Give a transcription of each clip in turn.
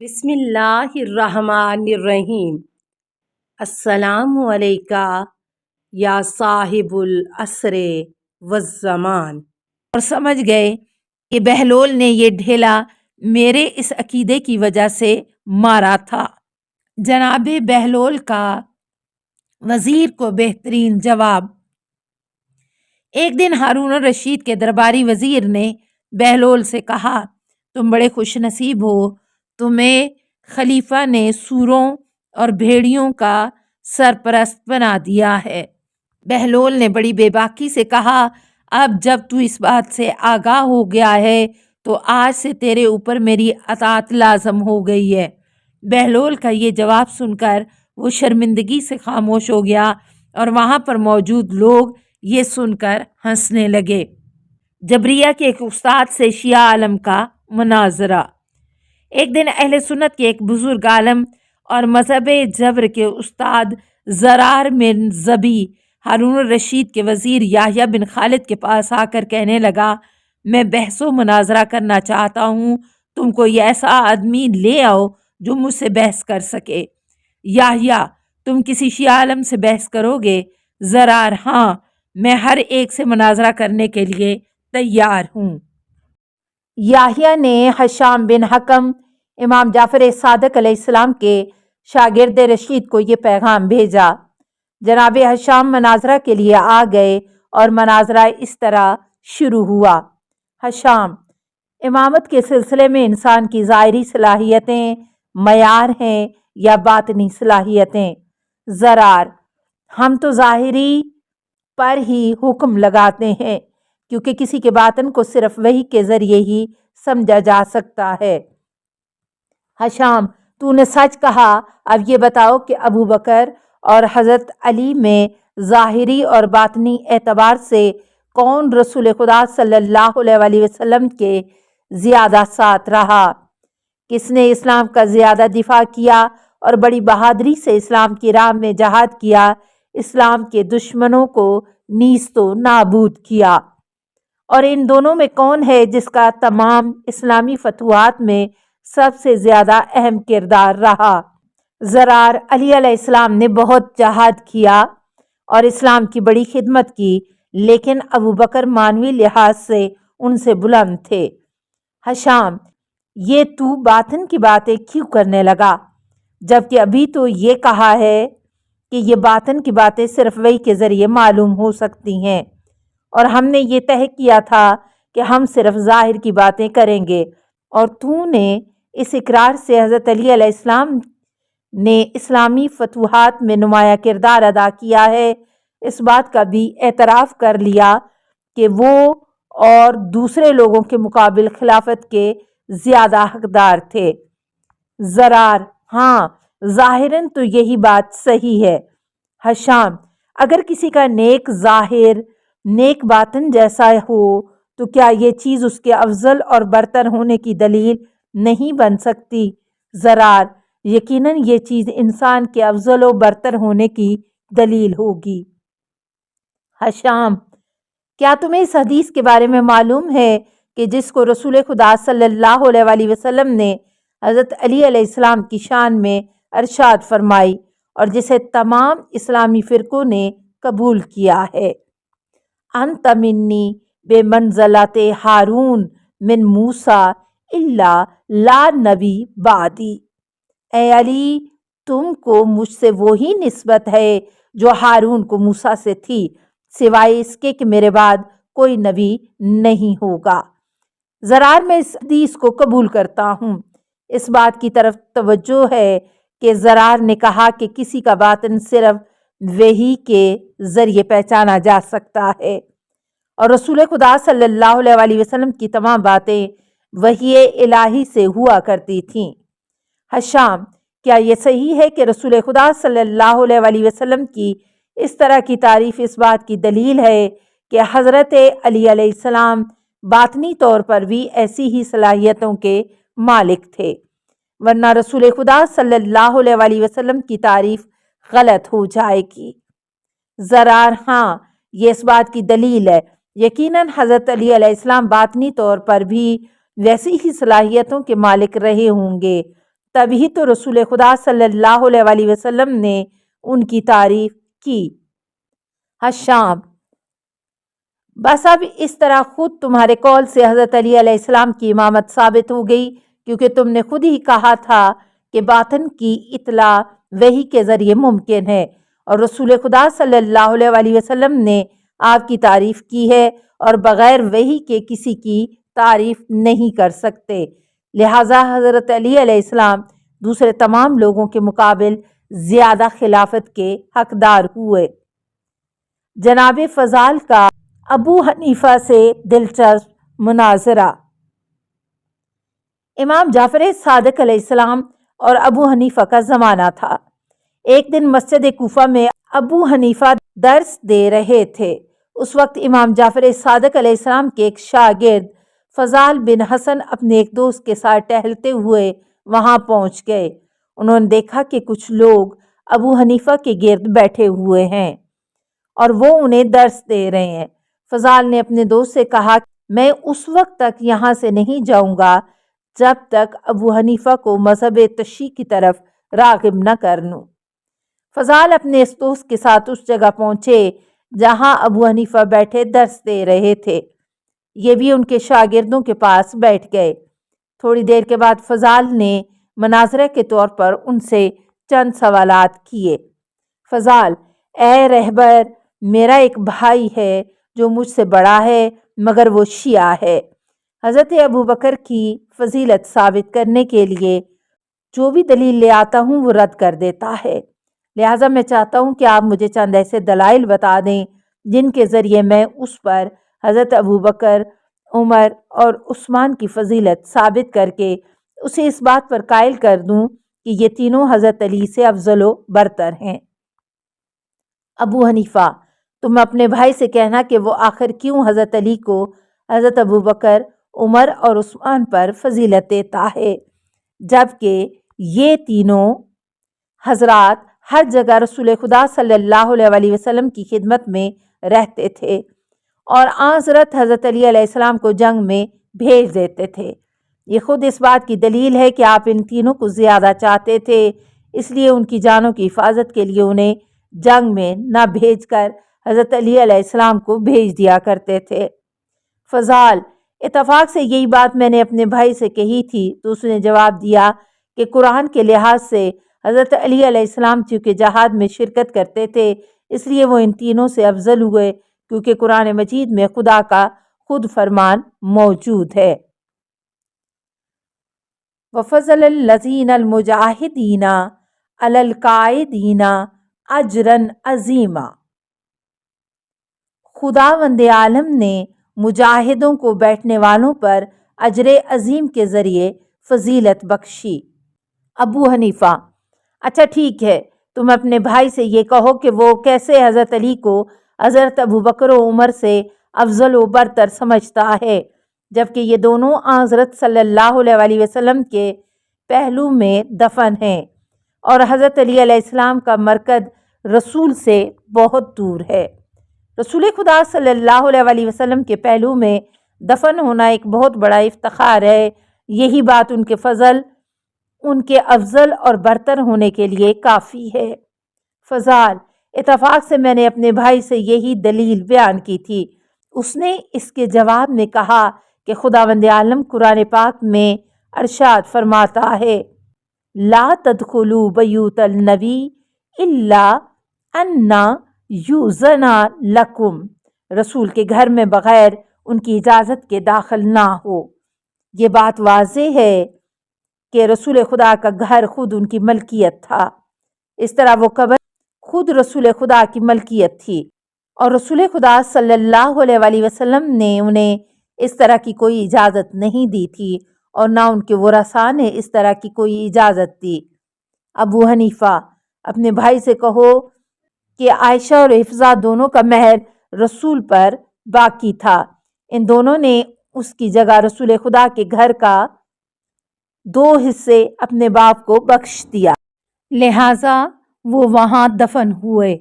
بسم اللہ الرحمن الرحیم۔ السلام علیکہ یا صاحب العصر والزمان۔ اور سمجھ گئے کہ بہلول نے یہ ڈھیلا میرے اس عقیدے کی وجہ سے مارا تھا۔ جناب بہلول کا وزیر کو بہترین جواب۔ ایک دن ہارون الرشید کے درباری وزیر نے بہلول سے کہا، تم بڑے خوش نصیب ہو، تمہیں خلیفہ نے سوروں اور بھیڑیوں کا سرپرست بنا دیا ہے۔ بہلول نے بڑی بے باکی سے کہا، اب جب تو اس بات سے آگاہ ہو گیا ہے تو آج سے تیرے اوپر میری اطاعت لازم ہو گئی ہے۔ بہلول کا یہ جواب سن کر وہ شرمندگی سے خاموش ہو گیا اور وہاں پر موجود لوگ یہ سن کر ہنسنے لگے۔ جبریہ کے ایک استاد سے شیعہ عالم کا مناظرہ۔ ایک دن اہل سنت کے ایک بزرگ عالم اور مذہب جبر کے استاد زرار بن زبی ہارون الرشید کے وزیر یحییٰ بن خالد کے پاس آ کر کہنے لگا، میں بحث و مناظرہ کرنا چاہتا ہوں، تم کوئی ایسا آدمی لے آؤ جو مجھ سے بحث کر سکے۔ یحییٰ، تم کسی شیعہ عالم سے بحث کرو گے؟ زرار، ہاں، میں ہر ایک سے مناظرہ کرنے کے لیے تیار ہوں۔ یحییٰ نے ہشام بن حکم امام جعفر صادق علیہ السلام کے شاگرد رشید کو یہ پیغام بھیجا۔ جناب ہشام مناظرہ کے لیے آ گئے اور مناظرہ اس طرح شروع ہوا۔ ہشام، امامت کے سلسلے میں انسان کی ظاہری صلاحیتیں معیار ہیں یا باطنی صلاحیتیں؟ زرار، ہم تو ظاہری پر ہی حکم لگاتے ہیں کیونکہ کسی کے باطن کو صرف وحی کے ذریعے ہی سمجھا جا سکتا ہے۔ ہشام، تو نے سچ کہا، اب یہ بتاؤ کہ ابو بکر اور حضرت علی میں ظاہری اور باطنی اعتبار سے کون رسول خدا صلی اللہ علیہ وسلم کے زیادہ ساتھ رہا؟ کس نے اسلام کا زیادہ دفاع کیا اور بڑی بہادری سے اسلام کی راہ میں جہاد کیا، اسلام کے دشمنوں کو نیست و نابود کیا؟ اور ان دونوں میں کون ہے جس کا تمام اسلامی فتوحات میں سب سے زیادہ اہم کردار رہا؟ زرار، علی علیہ السلام نے بہت جہاد کیا اور اسلام کی بڑی خدمت کی، لیکن ابو بکر معنوی لحاظ سے ان سے بلند تھے۔ ہشام، یہ تو باطن کی باتیں کیوں کرنے لگا جبکہ ابھی تو یہ کہا ہے کہ یہ باطن کی باتیں صرف وحی کے ذریعے معلوم ہو سکتی ہیں، اور ہم نے یہ طے کیا تھا کہ ہم صرف ظاہر کی باتیں کریں گے، اور تو نے اس اقرار سے حضرت علی علیہ السلام نے اسلامی فتوحات میں نمایاں کردار ادا کیا ہے، اس بات کا بھی اعتراف کر لیا کہ وہ اور دوسرے لوگوں کے مقابل خلافت کے زیادہ حقدار تھے۔ زرار، ہاں، ظاہراً تو یہی بات صحیح ہے۔ ہشام، اگر کسی کا نیک ظاہر نیک باطن جیسا ہو تو کیا یہ چیز اس کے افضل اور برتر ہونے کی دلیل نہیں بن سکتی؟ زرار، یقیناً یہ چیز انسان کے افضل و برتر ہونے کی دلیل ہوگی۔ ہشام، کیا تمہیں اس حدیث کے بارے میں معلوم ہے کہ جس کو رسول خدا صلی اللہ علیہ وسلم نے حضرت علی علیہ السلام کی شان میں ارشاد فرمائی اور جسے تمام اسلامی فرقوں نے قبول کیا ہے؟ انت منی بے منزلت ہارون من موسیٰ الا لا نبی بعدی۔ اے علی، تم کو مجھ سے وہی نسبت ہے جو ہارون کو موسیٰ سے تھی، سوائے اس کے کہ میرے بعد کوئی نبی نہیں ہوگا۔ زرار، میں اس حدیث کو قبول کرتا ہوں۔ اس بات کی طرف توجہ ہے کہ زرار نے کہا کہ کسی کا باطن صرف وحی کے ذریعے پہچانا جا سکتا ہے، اور رسول خدا صلی اللہ علیہ وسلم کی تمام باتیں وحی الہی سے ہوا کرتی تھیں۔ ہشام، کیا یہ صحیح ہے کہ رسول خدا صلی اللہ علیہ وسلم کی اس طرح کی تعریف اس بات کی دلیل ہے کہ حضرت علی علیہ السلام باطنی طور پر بھی ایسی ہی صلاحیتوں کے مالک تھے، ورنہ رسول خدا صلی اللہ علیہ وسلم کی تعریف غلط ہو جائے گی؟ زرار، ہاں، یہ اس بات کی دلیل ہے، یقیناً حضرت علی علیہ السلام باطنی طور پر بھی ویسی ہی صلاحیتوں کے مالک رہے ہوں گے، تبھی تو رسول خدا صلی اللہ علیہ وسلم نے ان کی تعریف کی۔ الشام، بس اب اس طرح خود تمہارے قول سے حضرت علی علیہ السلام کی امامت ثابت ہو گئی، کیونکہ تم نے خود ہی کہا تھا کہ باطن کی اطلاع وحی کے ذریعے ممکن ہے، اور رسول خدا صلی اللہ علیہ وسلم نے آپ کی تعریف کی ہے اور بغیر وحی کے کسی کی تعریف نہیں کر سکتے، لہٰذا حضرت علی علیہ السلام دوسرے تمام لوگوں کے مقابل زیادہ خلافت کے حقدار ہوئے۔ جناب فضال کا ابو حنیفہ سے دلچسپ مناظرہ۔ امام جعفر صادق علیہ السلام اور ابو حنیفہ کا زمانہ تھا۔ ایک دن مسجد کوفہ میں ابو حنیفہ درس دے رہے تھے۔ اس وقت امام جعفر صادق علیہ السلام کے ایک شاگرد فضال بن حسن اپنے ایک دوست کے ساتھ ٹہلتے ہوئے وہاں پہنچ گئے۔ انہوں نے دیکھا کہ کچھ لوگ ابو حنیفہ کے گرد بیٹھے ہوئے ہیں اور وہ انہیں درس دے رہے ہیں۔ فضال نے اپنے دوست سے کہا، میں اس وقت تک یہاں سے نہیں جاؤں گا جب تک ابو حنیفہ کو مذہب تشیع کی طرف راغب نہ کر لوں۔ فضال اپنے اس دوست کے ساتھ اس جگہ پہنچے جہاں ابو حنیفہ بیٹھے درس دے رہے تھے۔ یہ بھی ان کے شاگردوں کے پاس بیٹھ گئے۔ تھوڑی دیر کے بعد فضال نے مناظرے کے طور پر ان سے چند سوالات کیے۔ فضال، اے رہبر، میرا ایک بھائی ہے جو مجھ سے بڑا ہے مگر وہ شیعہ ہے۔ حضرت ابوبکر کی فضیلت ثابت کرنے کے لیے جو بھی دلیل لے آتا ہوں وہ رد کر دیتا ہے، لہٰذا میں چاہتا ہوں کہ آپ مجھے چند ایسے دلائل بتا دیں جن کے ذریعے میں اس پر حضرت ابوبکر، عمر اور عثمان کی فضیلت ثابت کر کے اسے اس بات پر قائل کر دوں کہ یہ تینوں حضرت علی سے افضل و برتر ہیں۔ ابو حنیفہ، تم اپنے بھائی سے کہنا کہ وہ آخر کیوں حضرت علی کو حضرت ابوبکر، عمر اور عثمان پر فضیلت دیتا ہے، جبکہ یہ تینوں حضرات ہر جگہ رسول خدا صلی اللہ علیہ وسلم کی خدمت میں رہتے تھے اور حضرت علی علیہ السلام کو جنگ میں بھیج دیتے تھے۔ یہ خود اس بات کی دلیل ہے کہ آپ ان تینوں کو زیادہ چاہتے تھے، اس لیے ان کی جانوں کی حفاظت کے لیے انہیں جنگ میں نہ بھیج کر حضرت علی علیہ السلام کو بھیج دیا کرتے تھے۔ فضال، اتفاق سے یہی بات میں نے اپنے بھائی سے کہی تھی تو اس نے جواب دیا کہ قرآن کے لحاظ سے حضرت علی علیہ السلام چونکہ جہاد میں شرکت کرتے تھے اس لیے وہ ان تینوں سے افضل ہوئے، کیونکہ قرآن مجید میں خدا کا خود فرمان موجود ہے۔ وَفَضَّلَ الَّذِينَ الْمُجَاهِدِينَ عَلَى الْقَاعِدِينَ أَجْرًا عَظِيمًا۔ خداوند عالم نے مجاہدوں کو بیٹھنے والوں پر اجر عظیم کے ذریعے فضیلت بخشی۔ ابو حنیفہ، اچھا ٹھیک ہے، تم اپنے بھائی سے یہ کہو کہ وہ کیسے حضرت علی کو حضرت ابوبکر و عمر سے افضل و برتر سمجھتا ہے، جبکہ یہ دونوں حضرت صلی اللہ علیہ وسلم کے پہلو میں دفن ہیں اور حضرت علی علیہ السلام کا مرکز رسول سے بہت دور ہے۔ رسول خدا صلی اللہ علیہ وسلم کے پہلو میں دفن ہونا ایک بہت بڑا افتخار ہے، یہی بات ان کے فضل، ان کے افضل اور برتر ہونے کے لیے کافی ہے۔ فضال، اتفاق سے میں نے اپنے بھائی سے یہی دلیل بیان کی تھی۔ اس نے اس کے جواب میں کہا کہ خداوند عالم قرآن پاک میں ارشاد فرماتا ہے، لا تدخلوا بیوت النبی الا ان یؤذن لکم، رسول کے گھر میں بغیر ان کی اجازت کے داخل نہ ہو۔ یہ بات واضح ہے کہ رسول خدا کا گھر خود ان کی ملکیت تھا، اس طرح وہ قبر خود رسول خدا کی ملکیت تھی، اور رسول خدا صلی اللہ علیہ وسلم نے انہیں اس طرح کی کوئی اجازت نہیں دی تھی اور نہ ان کے ورثاء نے اس طرح کی کوئی اجازت دی۔ ابو حنیفہ، اپنے بھائی سے کہو کہ عائشہ اور حفصہ دونوں کا مہر رسول پر باقی تھا، ان دونوں نے اس کی جگہ رسول خدا کے گھر کا 2 حصے اپنے باپ کو بخش دیا، لہٰذا وہ وہاں دفن ہوئے۔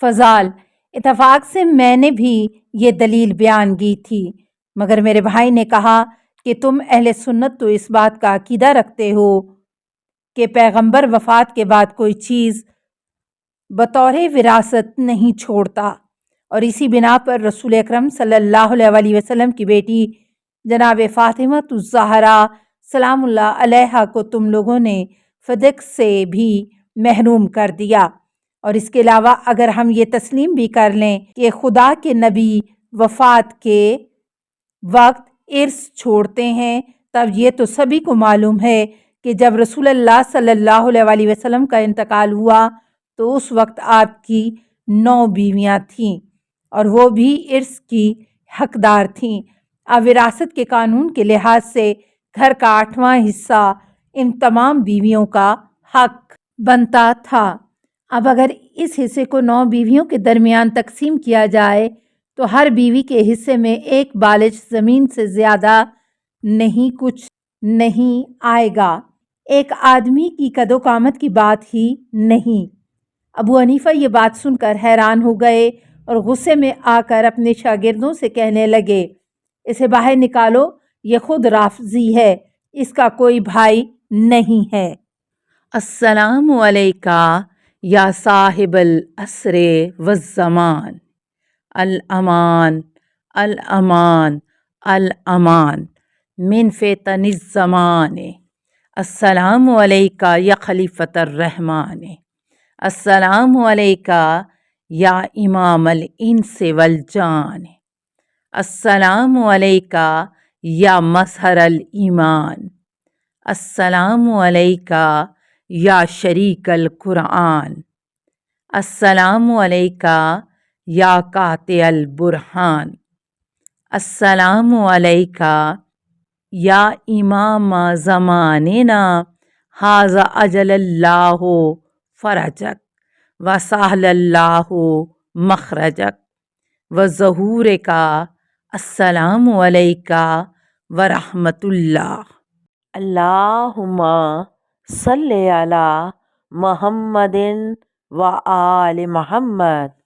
فضال، اتفاق سے میں نے بھی یہ دلیل بیان کی تھی، مگر میرے بھائی نے کہا کہ تم اہل سنت تو اس بات کا عقیدہ رکھتے ہو کہ پیغمبر وفات کے بعد کوئی چیز بطور وراثت نہیں چھوڑتا، اور اسی بنا پر رسول اکرم صلی اللہ علیہ وسلم کی بیٹی جناب فاطمہ الزہرا سلام اللہ علیہا کو تم لوگوں نے فدق سے بھی محروم کر دیا۔ اور اس کے علاوہ اگر ہم یہ تسلیم بھی کر لیں کہ خدا کے نبی وفات کے وقت ارث چھوڑتے ہیں، تب یہ تو سبھی کو معلوم ہے کہ جب رسول اللہ صلی اللہ علیہ وسلم کا انتقال ہوا تو اس وقت آپ کی 9 بیویاں تھیں اور وہ بھی ارث کی حقدار تھیں۔ اب وراثت کے قانون کے لحاظ سے گھر کا 8واں حصہ ان تمام بیویوں کا حق بنتا تھا۔ اب اگر اس حصے کو 9 بیویوں کے درمیان تقسیم کیا جائے تو ہر بیوی کے حصے میں ایک بالش زمین سے زیادہ نہیں کچھ نہیں آئے گا، ایک آدمی کی قد و قامت کی بات ہی نہیں۔ ابو حنیفہ یہ بات سن کر حیران ہو گئے اور غصے میں آ کر اپنے شاگردوں سے کہنے لگے، اسے باہر نکالو، یہ خود رافضی ہے، اس کا کوئی بھائی نہیں ہے۔ السلام علیکہ یا صاحب العصر والزمان، الامان الامان الامان من فتن الزمان، السلام علیکہ یا خلیفۃ الرحمن، السلام علیکہ یا امام الانس والجان، السلام علیکہ یا مظہر الایمان، السلام علیکہ یا شریک القرآن، السلام علیکہ یا قاطع البرہان، السلام علیکہ یا امام زماننا ھذا اجل اللہ فرجک وسہل اللہ مخرجک وظہورکا، السلام علیکہ ورحمۃ اللہ۔ اللہم صلی علی محمد و آل محمد۔